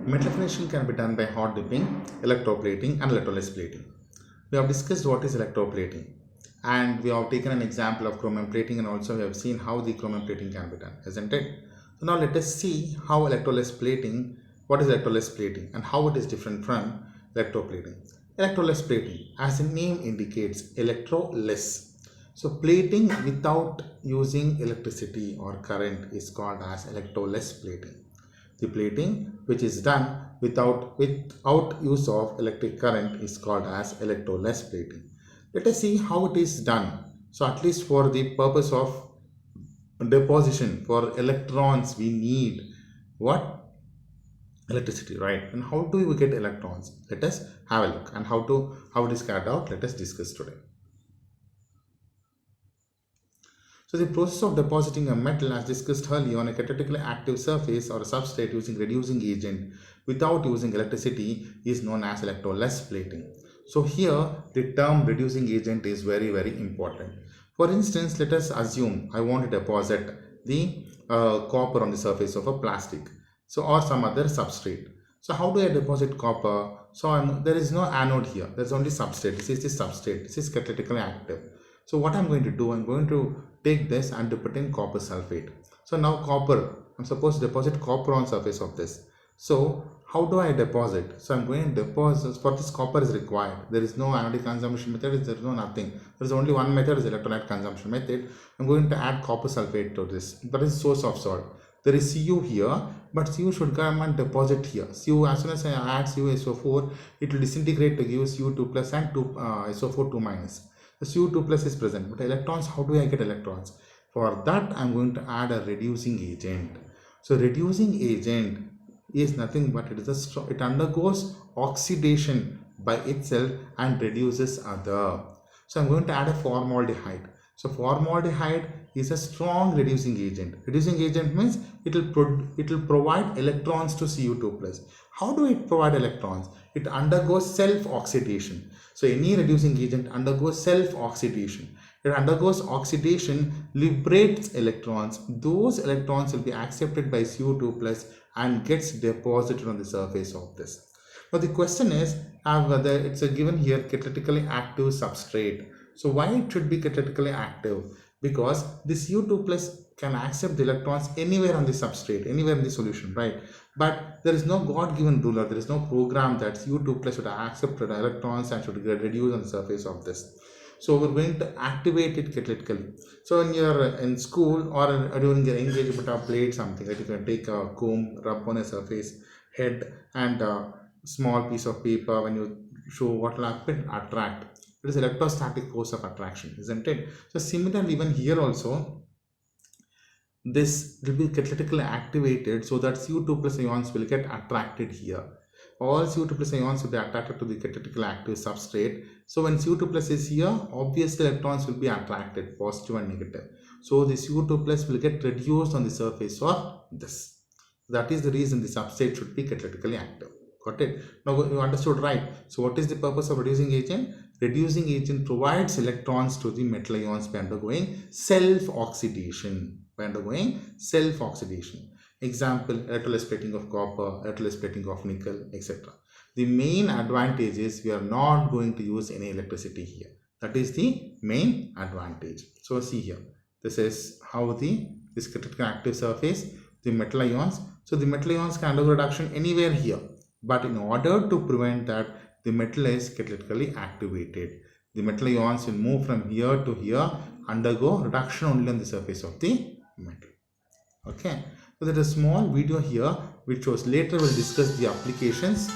Metal finishing can be done by hot dipping, electroplating, and electroless-plating. We have discussed what is electroplating, and we have taken an example of chromium plating, and also we have seen how the chromium plating can be done, isn't it? So now let us see how electroless-plating, what is electroless-plating and how it is different from electroplating. Electroless-plating, as the name indicates, electroless. So plating without using electricity or current is called as electroless plating. The plating which is done without use of electric current is called as electroless plating. Let us see how it is done. So at least for the purpose of deposition for electrons we need what? Electricity, right? And how do we get electrons? Let us have a look, and how it is carried out, let us discuss today. So the process of depositing a metal, as discussed earlier, on a catalytically active surface or a substrate using reducing agent without using electricity is known as electroless plating. So here the term reducing agent is very important. For instance, let us assume I want to deposit the copper on the surface of a plastic, so or some other substrate. So how do I deposit copper? So there is no anode here, there is only substrate. This is the substrate, this is catalytically active. So what I'm going to do, I'm going to take this and to put in copper sulfate. So now copper, I'm supposed to deposit copper on surface of this. So how do I deposit? So I'm going to deposit, for this copper is required. There is no anodic consumption method, there is no nothing. There is only one method, is electrolyte consumption method. I'm going to add copper sulfate to this. That is source of salt. There is Cu here, but Cu should come and deposit here. Cu, as soon as I add CuSO4, it will disintegrate to give Cu2 plus and SO4 2 minus. The Cu2 plus is present, but electrons, how do I get electrons? For that, I'm going to add a reducing agent. So reducing agent is nothing but it undergoes oxidation by itself and reduces other. So I'm going to add a formaldehyde. So formaldehyde is a strong reducing agent. Reducing agent means it will provide electrons to Cu2 plus. How do it provide electrons? It undergoes self-oxidation. So any reducing agent undergoes self-oxidation. It undergoes oxidation, liberates electrons. Those electrons will be accepted by Cu2 plus and gets deposited on the surface of this. Now the question is whether it's a given here catalytically active substrate. So why it should be catalytically active? Because this Cu2 plus can accept the electrons anywhere on the substrate, anywhere in the solution, right? But there is no God-given ruler, there is no program that Cu2 plus should accept the electrons and should get reduced on the surface of this. So we're going to activate it catalytically. So when you're in school or during your engagement or played something, like you can take a comb, rub on a surface, head, and a small piece of paper. When you show what will happen, attract. It is electrostatic force of attraction, isn't it? So similarly, even here also, this will be catalytically activated so that Cu2 plus ions will get attracted here. All Cu2 plus ions will be attracted to the catalytically active substrate. So when Cu2 plus is here, obviously electrons will be attracted, positive and negative. So the Cu2 plus will get reduced on the surface of this. That is the reason the substrate should be catalytically active. Got it? Now you understood, right? So what is the purpose of reducing agent? Reducing agent provides electrons to the metal ions by undergoing self-oxidation. Example, electroless plating of copper, electroless plating of nickel, etc. The main advantage is we are not going to use any electricity here. That is the main advantage. So see here, this is how this catalytically active surface, the metal ions. So the metal ions can undergo reduction anywhere here. But in order to prevent that, the metal is catalytically activated. The metal ions will move from here to here, undergo reduction only on the surface of the metal. Okay, so there is a small video here which shows. Later we'll discuss the applications.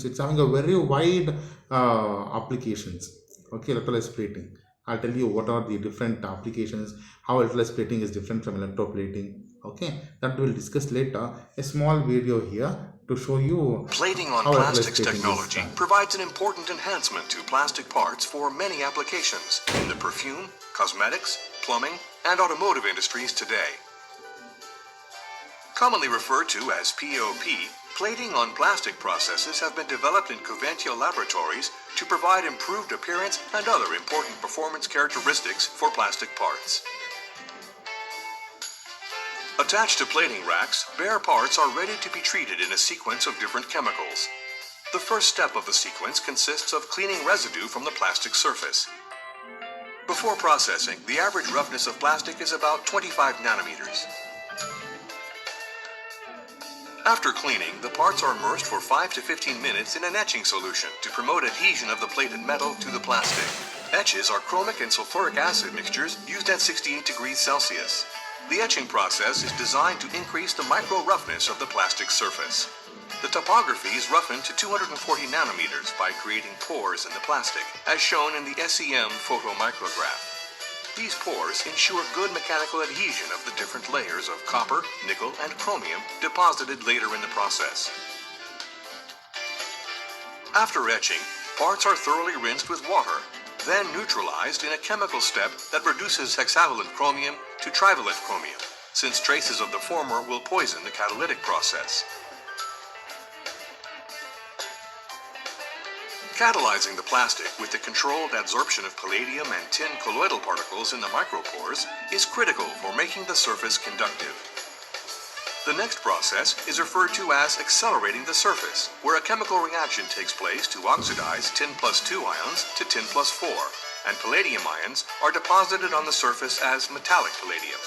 It's having a very wide applications. Okay, electroless plating. I'll tell you what are the different applications, how electroless plating is different from electroplating. Okay, that we'll discuss later. A small video here to show you plating on plastics technology provides an important enhancement to plastic parts for many applications in the perfume, cosmetics, plumbing, and automotive industries today. Commonly referred to as POP, plating on plastic processes have been developed in Coventya laboratories to provide improved appearance and other important performance characteristics for plastic parts. Attached to plating racks, bare parts are ready to be treated in a sequence of different chemicals. The first step of the sequence consists of cleaning residue from the plastic surface. Before processing, the average roughness of plastic is about 25 nanometers. After cleaning, the parts are immersed for 5 to 15 minutes in an etching solution to promote adhesion of the plated metal to the plastic. Etches are chromic and sulfuric acid mixtures used at 68 degrees Celsius. The etching process is designed to increase the micro roughness of the plastic surface. The topography is roughened to 240 nanometers by creating pores in the plastic, as shown in the SEM photomicrograph. These pores ensure good mechanical adhesion of the different layers of copper, nickel, and chromium deposited later in the process. After etching, parts are thoroughly rinsed with water, then neutralized in a chemical step that reduces hexavalent chromium to trivalent chromium, since traces of the former will poison the catalytic process. Catalyzing the plastic with the controlled adsorption of palladium and tin colloidal particles in the micropores is critical for making the surface conductive. The next process is referred to as accelerating the surface, where a chemical reaction takes place to oxidize tin plus 2 ions to tin plus 4, and palladium ions are deposited on the surface as metallic palladium.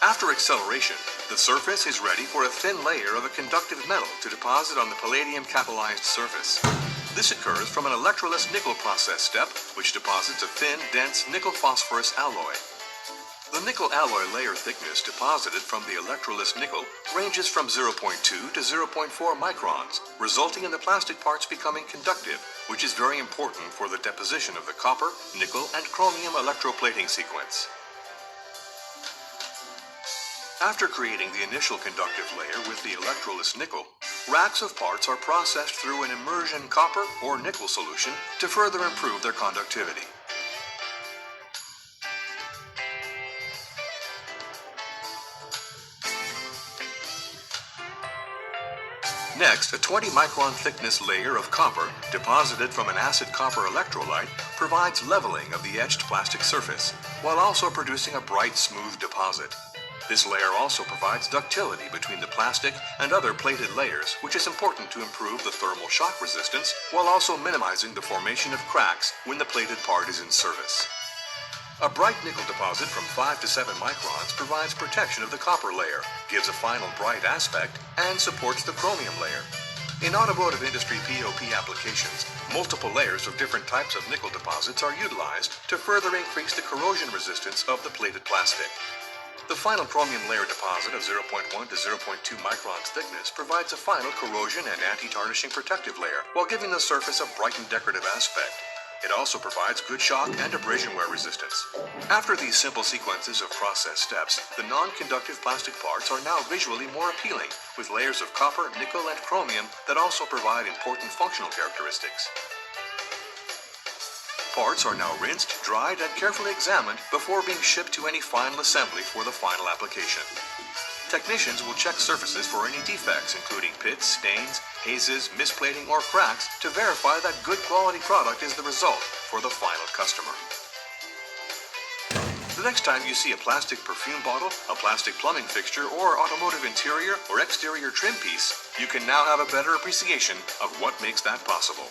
After acceleration, the surface is ready for a thin layer of a conductive metal to deposit on the palladium catalyzed surface. This occurs from an electroless nickel process step, which deposits a thin, dense nickel-phosphorus alloy. The nickel alloy layer thickness deposited from the electroless nickel ranges from 0.2 to 0.4 microns, resulting in the plastic parts becoming conductive, which is very important for the deposition of the copper, nickel, and chromium electroplating sequence. After creating the initial conductive layer with the electroless nickel, racks of parts are processed through an immersion copper or nickel solution to further improve their conductivity. Next, a 20 micron thickness layer of copper deposited from an acid copper electrolyte provides leveling of the etched plastic surface, while also producing a bright, smooth deposit. This layer also provides ductility between the plastic and other plated layers, which is important to improve the thermal shock resistance while also minimizing the formation of cracks when the plated part is in service. A bright nickel deposit from 5 to 7 microns provides protection of the copper layer, gives a final bright aspect, and supports the chromium layer. In automotive industry POP applications, multiple layers of different types of nickel deposits are utilized to further increase the corrosion resistance of the plated plastic. The final chromium layer deposit of 0.1 to 0.2 microns thickness provides a final corrosion and anti-tarnishing protective layer while giving the surface a bright and decorative aspect. It also provides good shock and abrasion wear resistance. After these simple sequences of process steps, the non-conductive plastic parts are now visually more appealing, with layers of copper, nickel, and chromium that also provide important functional characteristics. Parts are now rinsed, dried, and carefully examined before being shipped to any final assembly for the final application. Technicians will check surfaces for any defects, including pits, stains, hazes, misplating, or cracks, to verify that good quality product is the result for the final customer. The next time you see a plastic perfume bottle, a plastic plumbing fixture, or automotive interior or exterior trim piece, you can now have a better appreciation of what makes that possible.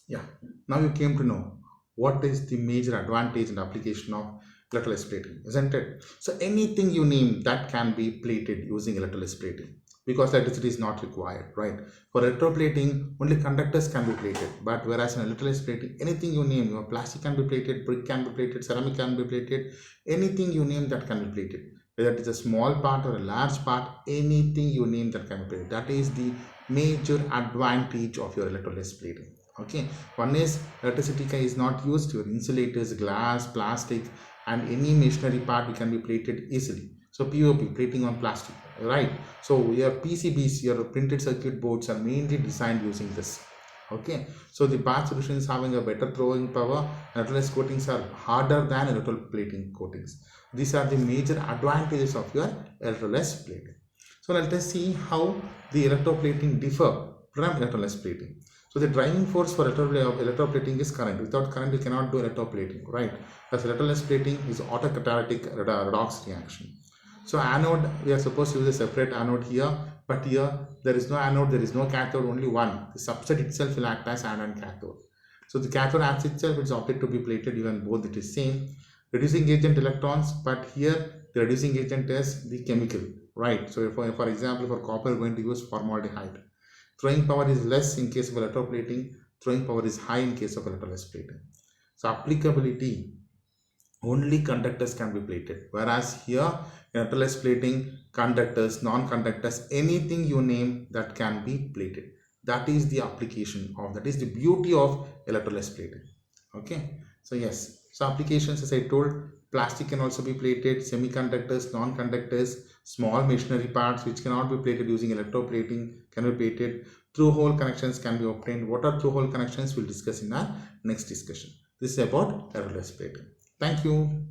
Yeah, now you came to know what is the major advantage and application of electrolessplating, isn't it? So anything you name that can be plated using electrolessplating, because electricity is not required, right? For electroplating, only conductors can be plated, but whereas in electrolessplating, anything you name, your plastic can be plated, brick can be plated, ceramic can be plated, anything you name that can be plated. Whether it is a small part or a large part, anything you name that can be plated. That is the major advantage of your electrolessplating. Okay, one is electricity is not used. Your insulators, glass, plastic, and any machinery part can be plated easily. So POP, plating on plastic, right? So your PCBs, your printed circuit boards are mainly designed using this. Okay, so the bath solution is having a better throwing power. Electroless coatings are harder than electroplating coatings. These are the major advantages of your electroless plating. So let us see how the electroplating differ from electroless plating. So the driving force for electroplating is current. Without current, you cannot do electroplating, right? As electrolysis plating is autocatalytic redox reaction. So anode, we are supposed to use a separate anode here, but here there is no anode, there is no cathode, only one. The substrate itself will act as anode and cathode. So the cathode acts itself is opted to be plated, even both it is same. Reducing agent electrons, but here the reducing agent is the chemical, right? So for example, for copper, we're going to use formaldehyde. Throwing power is less in case of electroplating, throwing power is high in case of electrolysis plating. So applicability, only conductors can be plated, whereas here in electrolysis plating, conductors, non-conductors, anything you name that can be plated. That is the application of, that is the beauty of electrolysis plating. Okay, so yes, so applications, as I told, plastic can also be plated, semiconductors, non-conductors, small machinery parts which cannot be plated using electroplating can be plated. Through hole connections can be obtained. What are through hole connections? We'll discuss in our next discussion. This is about electrolysis plating. Thank you.